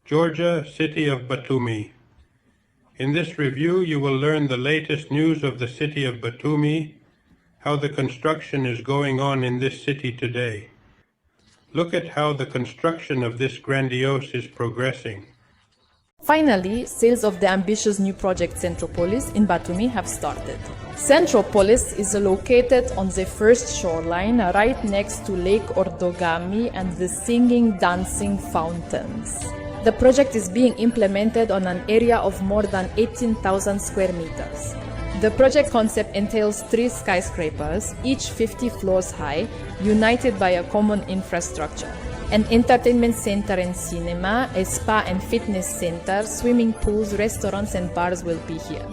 Georgia, city of Batumi. In this review, you will learn the latest news of the city of Batumi, how the construction is going on in this city today. Look at how the construction of this grandiose is progressing. Finally, sales of the ambitious new project Centropolis in Batumi have started. Centropolis is located on the first shoreline right next to Lake Ordogami and the singing, dancing fountains. The project is being implemented on an area of more than 18,000 square meters. The project concept entails 3 skyscrapers, each 50 floors high, united by a common infrastructure. An entertainment center and cinema, a spa and fitness center, swimming pools, restaurants and bars will be here.